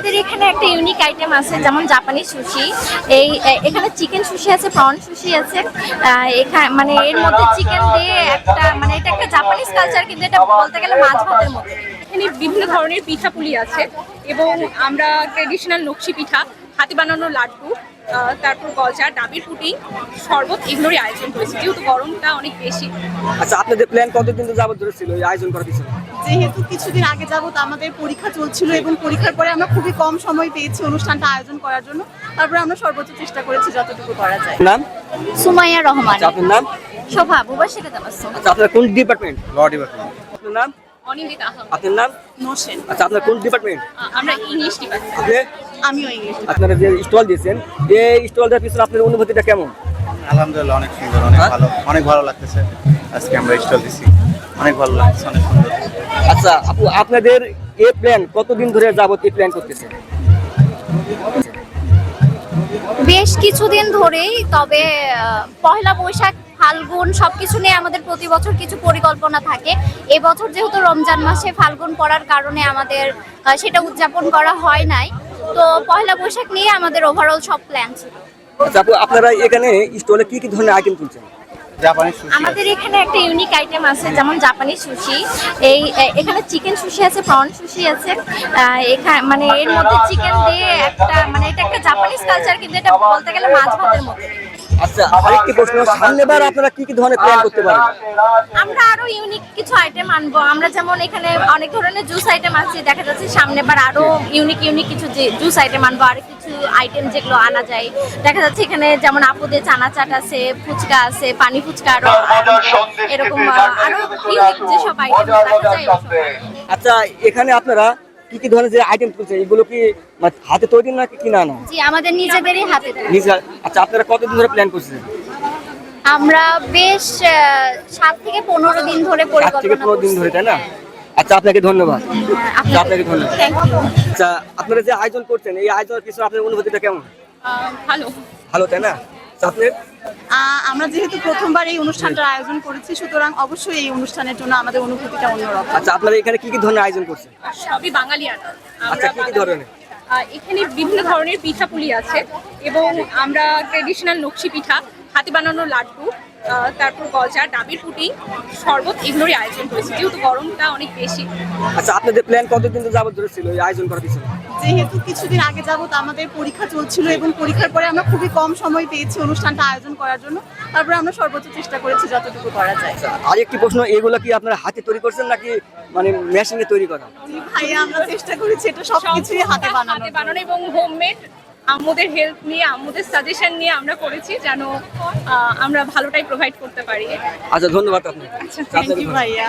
আমাদের এখানে একটা ইউনিক আইটেম আছে, যেমন জাপানি সুশি। এখানে চিকেন সুশি আছে, প্রন সুশি আছে। এখানে মানে এর মধ্যে চিকেন দিয়ে একটা মানে এটা একটা জাপানিজ কালচার, কিন্তু এটা বলতে গেলে মাছ ভাতের মতো। এখানে বিভিন্ন ধরনের পিঠাপুলি আছে এবং আমরা ট্রেডিশনাল নকশি পিঠা, হাতে বানানো লাড্ডু, তারপর গজা, ডাবের পুডিং, শরবত এগুলোরই আয়োজন করেছি, যেহেতু গরমটা অনেক বেশি। আচ্ছা, আপনাদের প্ল্যান কতদিন যাবত ধরে ছিল এই আয়োজন করার পিছনে? যেহেতু কিছুদিন আগে যাবত আমাদের পরীক্ষা চলছিল এবং পরীক্ষার পরে আমরা খুবই কম সময় পেয়েছি অনুষ্ঠানটা আয়োজন করার জন্য, তারপরে আমরা সর্বোচ্চ চেষ্টা করেছি যতটুকু করা যায়। নাম? সুমাইয়া রহমান। আচ্ছা, আপনার নাম? শোভা মুবাশশিরা তাবাসসুম। আচ্ছা, আপনার কোন ডিপার্টমেন্ট? ল ডিপার্টমেন্ট। আপনার নাম? অনিন্দিতা আহমেদ। আপনার নাম? নোশেন। আচ্ছা, আপনার কোন ডিপার্টমেন্ট? আমরা ইংলিশ ডিপার্টমেন্ট। আপনি? আমিও ইংলিশ। আপনারা যে স্টল দিয়েছেন, এই স্টল দেওয়ার পিছনে আপনার অনুভূতিটা কেমন? আলহামদুলিল্লাহ, অনেক সুন্দর, অনেক ভালো লাগতেছে। আজকে আমরা স্টল দিছি, অনেক ভালো লাগছে, অনেক সুন্দর। আচ্ছা আপু, আপনাদের এই প্ল্যান কতদিন ধরে যাবত এই প্ল্যান করতেছে? বেশ কিছুদিন ধরেই, তবে পহেলা বৈশাখ, ফাল্গুন সবকিছু নিয়ে আমাদের প্রতি বছর কিছু পরিকল্পনা থাকে। এবছর যেহেতু রমজান মাসে ফাল্গুন পড়ার কারণে আমাদের সেটা উদযাপন করা হয় নাই, তো পহেলা বৈশাখ নিয়ে আমাদের ওভারঅল সব প্ল্যান ছিল। আচ্ছা আপু, আপনারা এখানে স্টলে কি কি ধরনের আইটেম তুলছেন? জাপানি সুশি আমাদের এখানে একটা ইউনিক আইটেম আছে, যেমন জাপানি সুশি। এখানে চিকেন সুশি আছে, প্রন সুশি আছে। এখানে মানে এর মধ্যে চিকেন দিয়ে একটা মানে এটা একটা জাপানিজ কালচার, কিন্তু এটা বলতে গেলে মাছ ভাতের মতো। আচ্ছা, আরেকটি প্রশ্ন, সামনেবার আপনারা কি কি ধরনের প্ল্যান করতে পারেন? আমরা আরো ইউনিক কিছু আইটেম আনবো। আমরা যেমন এখানে অনেক ধরনের জুস আইটেম আছে, দেখা যাচ্ছে সামনেবার আরো ইউনিক কিছু জুস আইটেম আনবো, আর কিছু আইটেম যেগুলো আনা যায়। দেখা যাচ্ছে এখানে যেমন আপুদের চানা চাট আছে, ফুচকা আছে, পানি ফুচকা, আরো এরকম আরো ইউনিক যেসব আইটেম দেখা যায়। আচ্ছা, এখানে আপনারা কি কি ধরনের যে আইটেম তুলছেন, এগুলো কি হাতে তৈরি নাকি কিনা আনা? জি, আমাদের নিজেদেরই হাতে তৈরি। নিজে? আচ্ছা, আপনারা কতদিন ধরে প্ল্যান করছেন? আমরা বেশ 7 থেকে 15 দিন ধরে 8 থেকে পরিকল্পনা 15 দিন ধরে, করছি। তাই না? আচ্ছা, আপনাকে ধন্যবাদ। হ্যাঁ, আপনাকে ধন্যবাদ। Thank you. আচ্ছা, আপনারা যে আয়োজন করছেন, এই আয়োজনের পিছনে আপনার অনুভূতিটা কেমন? ভালো। ভালো, তাই না? আচ্ছা, আপনার? আমরা যেহেতু প্রথমবার এই অনুষ্ঠানটার আয়োজন করেছি, সুতরাং অবশ্যই এই অনুষ্ঠানের জন্য আমাদের অনুভূতিটা অন্যরকম। আচ্ছা, আপনারা এখানে কি কি ধরনের আয়োজন করছেন? সবই বাঙালিয়ানা। আচ্ছা, কি কি ধরনের? এখানে বিভিন্ন ধরনের পিঠাপুলি আছে এবং আমরা ট্রেডিশনাল নকশি পিঠা, হাতে বানানো লাড্ডু, তারপর গজা, ডাবের পুডিং, শরবত এগুলোরই আয়োজন করেছি, যেহেতু গরমটা অনেক বেশি। আচ্ছা, আপনাদের প্ল্যান কতদিন যাবত ধরে ছিল এই আয়োজন করার পিছনে? যেহেতু কিছুদিন আগে যাবত আমাদের পরীক্ষা চলছিল এবং পরীক্ষার পরে আমরা খুবই কম সময় পেয়েছি অনুষ্ঠানটা আয়োজন করার জন্য, তারপরে আমরা সর্বোচ্চ চেষ্টা করেছি যতটুকু করা যায়। আচ্ছা, আরেকটি প্রশ্ন, এগুলো কি আপনারা হাতে তৈরি করছেন নাকি মানে মেশিনে তৈরি করা? জি ভাইয়া, আমরা চেষ্টা করেছি এটা সবকিছুই হাতে বানানো। এবং হোমমেড, আম্মুদের হেল্প নিয়ে, আম্মুদের সাজেশন নিয়ে আমরা করেছি, যেন আমরা ভালোটাই প্রোভাইড করতে পারি। আচ্ছা, ধন্যবাদ আপনাকে। থ্যাংক ইউ ভাইয়া।